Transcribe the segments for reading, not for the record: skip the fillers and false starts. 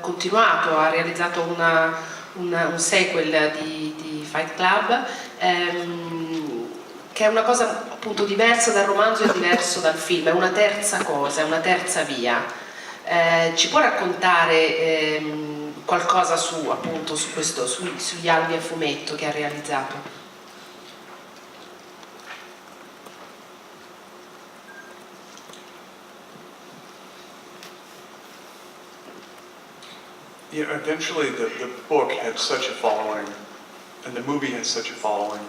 continuato, ha realizzato un sequel di Fight Club, che è una cosa appunto diversa dal romanzo e diverso dal film, è una terza cosa, è una terza via. Ci può raccontare qualcosa appunto sugli albi a fumetto che ha realizzato? You know, eventually the book had such a following, and the movie had such a following,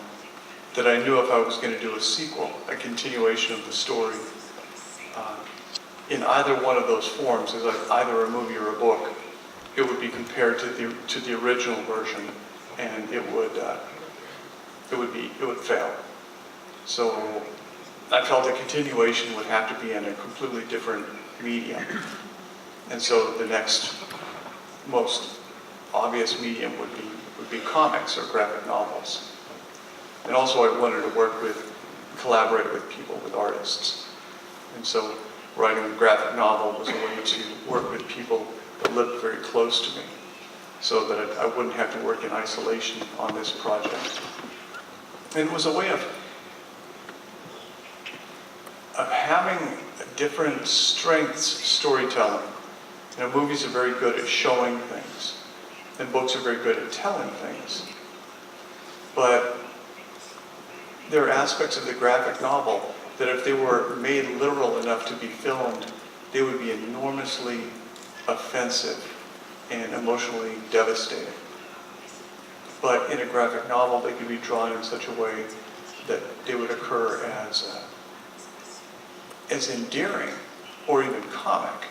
that I knew if I was going to do a sequel, a continuation of the story, in either one of those forms, as either a movie or a book, it would be compared to the original version, and it would fail. So I felt a continuation would have to be in a completely different medium, and so the next most obvious medium would be comics or graphic novels. And also I wanted to collaborate with people, with artists. And so writing a graphic novel was a way to work with people that lived very close to me, so that I wouldn't have to work in isolation on this project. And it was a way of having different strengths storytelling. You know, movies are very good at showing things, and books are very good at telling things. But there are aspects of the graphic novel that if they were made literal enough to be filmed, they would be enormously offensive and emotionally devastating. But in a graphic novel, they could be drawn in such a way that they would occur as endearing or even comic,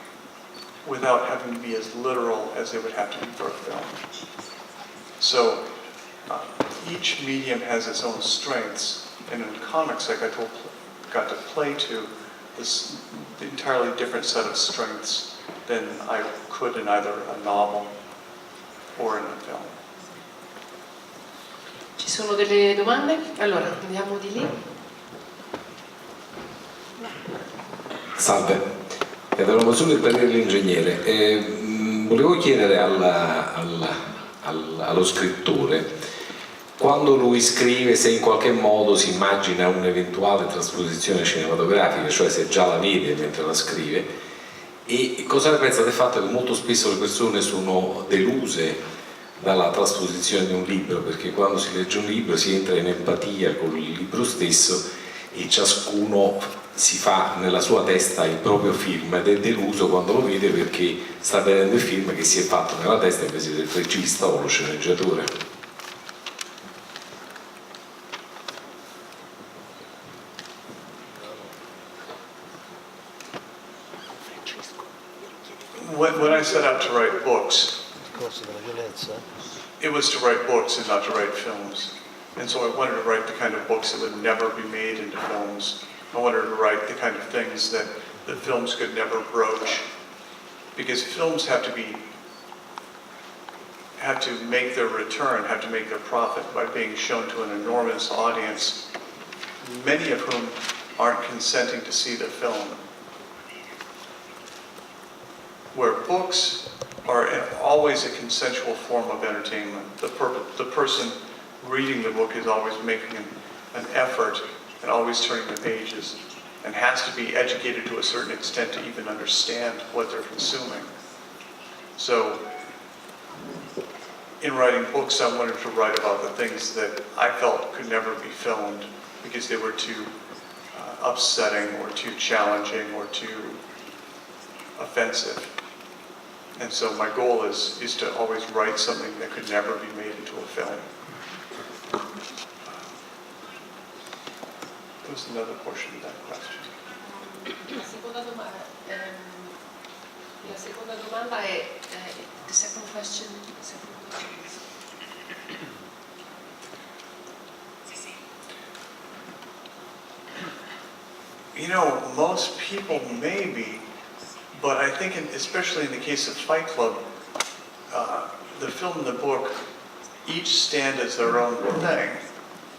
without having to be as literal as they would have to be for a film. So each medium has its own strengths, and in comics I got to play to this entirely different set of strengths than I could in either a novel or in a film. Ci sono delle domande? Allora, andiamo di lì. Salve. Avevo solo il parere dell'ingegnere. Volevo chiedere allo scrittore, quando lui scrive, se in qualche modo si immagina un'eventuale trasposizione cinematografica, cioè se già la vede mentre la scrive, e cosa ne pensa del fatto che molto spesso le persone sono deluse dalla trasposizione di un libro, perché quando si legge un libro si entra in empatia con il libro stesso e ciascuno si fa nella sua testa il proprio film ed è deluso quando lo vede perché sta vedendo il film che si è fatto nella testa invece del regista o lo sceneggiatore. When I set out to write books, it was to write books and not to write films. And so I wanted to write the kind of books that would never be made into films. I wanted to write the kind of things that the films could never broach, because films have to make their return, have to make their profit by being shown to an enormous audience, many of whom aren't consenting to see the film. Where books are always a consensual form of entertainment. The person reading the book is always making an effort and always turning the pages, and has to be educated to a certain extent to even understand what they're consuming. So, in writing books, I wanted to write about the things that I felt could never be filmed because they were too upsetting or too challenging or too offensive. And so my goal is to always write something that could never be made into a film. There's another portion of that question. La seconda domanda è the second question. You know, most people maybe, but I think especially in the case of Fight Club, the film and the book each stand as their own thing.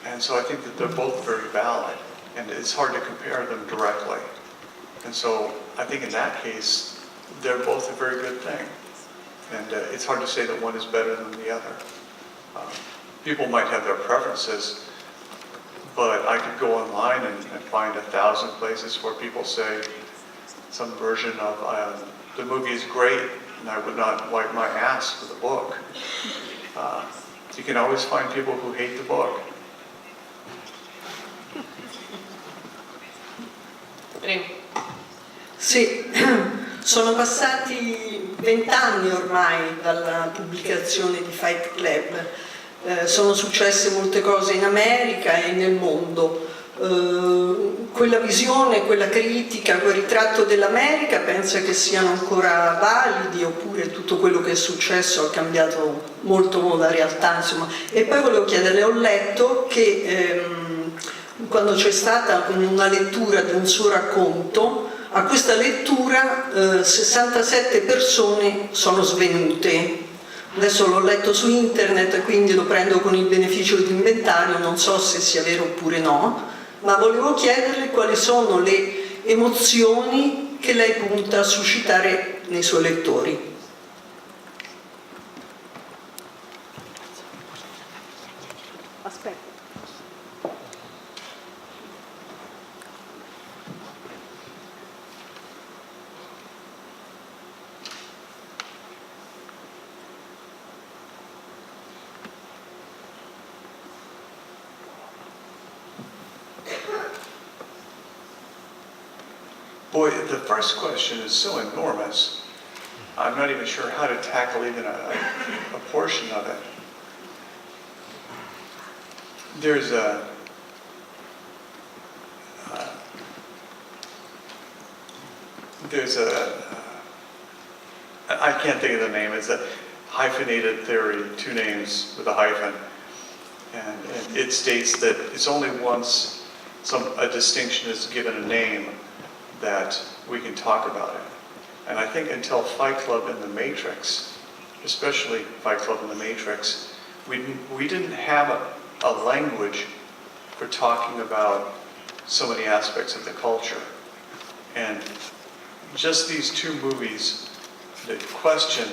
And so I think that they're both very valid, and it's hard to compare them directly. And so I think in that case, they're both a very good thing. And it's hard to say that one is better than the other. People might have their preferences, but I could go online and find 1,000 places where people say some version of the movie is great, and I would not wipe my ass for the book. You can always find people who hate the book. Sì, sono passati 20 anni ormai dalla pubblicazione di Fight Club. Sono successe molte cose in America e nel mondo. Quella visione, quella critica, quel ritratto dell'America pensa che siano ancora validi, oppure tutto quello che è successo ha cambiato molto la realtà, insomma. E poi volevo chiederle, ho letto che quando c'è stata una lettura di un suo racconto, a questa lettura 67 persone sono svenute. Adesso l'ho letto su internet, quindi lo prendo con il beneficio dell'inventario, non so se sia vero oppure no, ma volevo chiederle quali sono le emozioni che lei punta a suscitare nei suoi lettori. Aspetta. Boy, the first question is so enormous. I'm not even sure how to tackle even a portion of it. There's I can't think of the name, it's a hyphenated theory, 2 names with a hyphen. And it states that it's only once a distinction is given a name that we can talk about it. And I think until Fight Club and The Matrix, especially Fight Club and The Matrix, we didn't have a language for talking about so many aspects of the culture. And just these 2 movies that question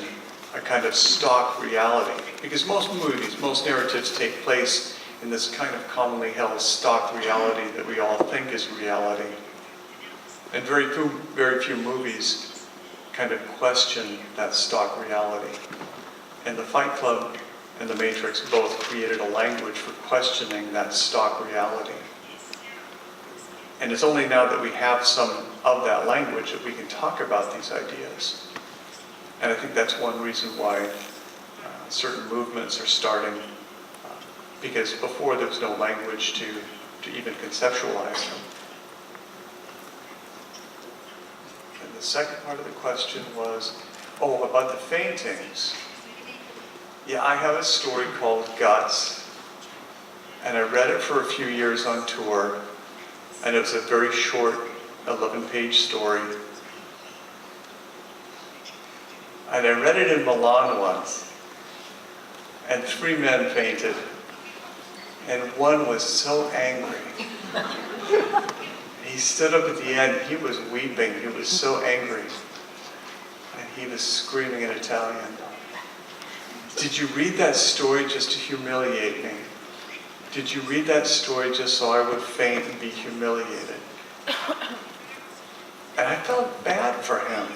a kind of stock reality, because most movies, most narratives take place in this kind of commonly held stock reality that we all think is reality. And very few movies kind of question that stock reality. And the Fight Club and The Matrix both created a language for questioning that stock reality. And it's only now that we have some of that language that we can talk about these ideas. And I think that's one reason why certain movements are starting, because before there was no language to even conceptualize them. And the second part of the question was, about the faintings. Yeah, I have a story called Guts, and I read it for a few years on tour, and it was a very short 11-page story. And I read it in Milan once, and 3 men fainted, and one was so angry. He stood up at the end, he was weeping, he was so angry, and he was screaming in Italian, "Did you read that story just to humiliate me? Did you read that story just so I would faint and be humiliated?" And I felt bad for him.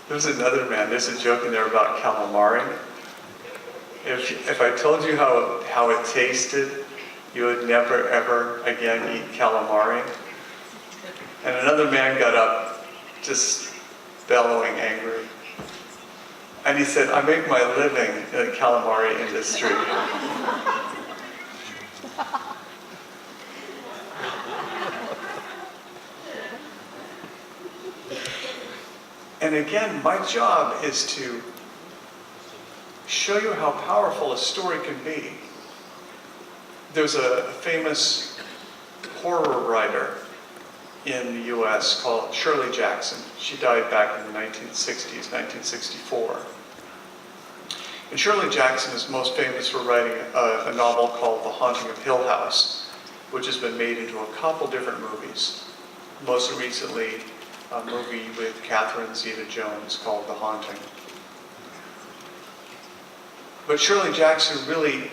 There's another man, there's a joke in there about calamari. If I told you how it tasted, you would never ever again eat calamari. And another man got up, just bellowing angry. And he said, "I make my living in the calamari industry." And again, my job is to show you how powerful a story can be. There's a famous horror writer in the US called Shirley Jackson. She died back in the 1960s, 1964. And Shirley Jackson is most famous for writing a novel called The Haunting of Hill House, which has been made into a couple different movies. Most recently, a movie with Catherine Zeta-Jones called The Haunting. But Shirley Jackson really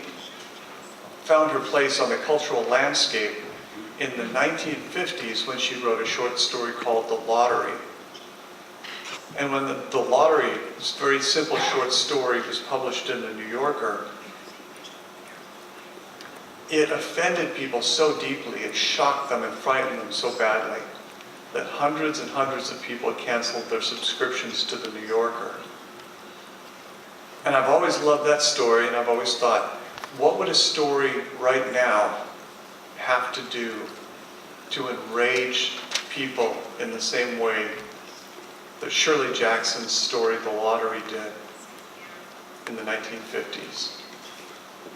found her place on the cultural landscape in the 1950s when she wrote a short story called The Lottery. And when the Lottery, this very simple short story, was published in the New Yorker, it offended people so deeply, it shocked them and frightened them so badly that hundreds and hundreds of people canceled their subscriptions to the New Yorker. And I've always loved that story, and I've always thought, what would a story right now have to do to enrage people in the same way that Shirley Jackson's story, The Lottery, did in the 1950s?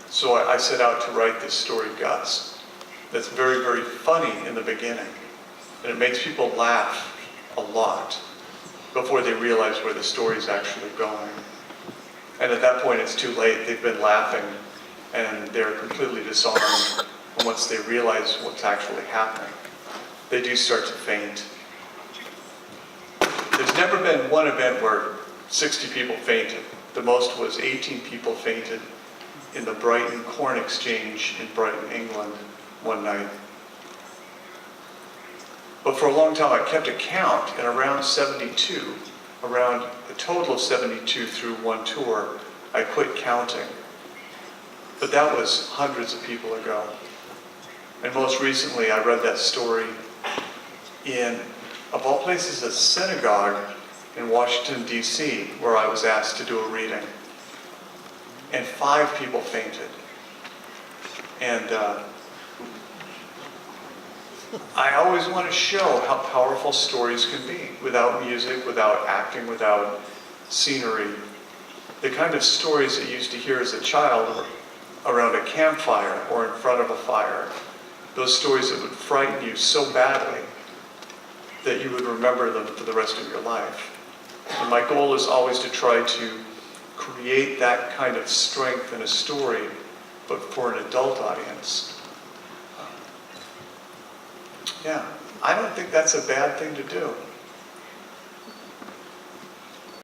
So I set out to write this story, Guts, that's very, very funny in the beginning. And it makes people laugh a lot before they realize where the story's actually going. And at that point, it's too late. They've been laughing, and they're completely disarmed. And once they realize what's actually happening, they do start to faint. There's never been one event where 60 people fainted. The most was 18 people fainted in the Brighton Corn Exchange in Brighton, England, one night. But for a long time, I kept a count, and around 72, around a total of 72 through one tour, I quit counting. But that was hundreds of people ago. And most recently, I read that story in, of all places, a synagogue in Washington, D.C., where I was asked to do a reading. And 5 people fainted. And I always want to show how powerful stories can be, without music, without acting, without scenery. The kind of stories that you used to hear as a child around a campfire or in front of a fire, those stories that would frighten you so badly that you would remember them for the rest of your life. And my goal is always to try to create that kind of strength in a story, but for an adult audience. Yeah, I don't think that's a bad thing to do.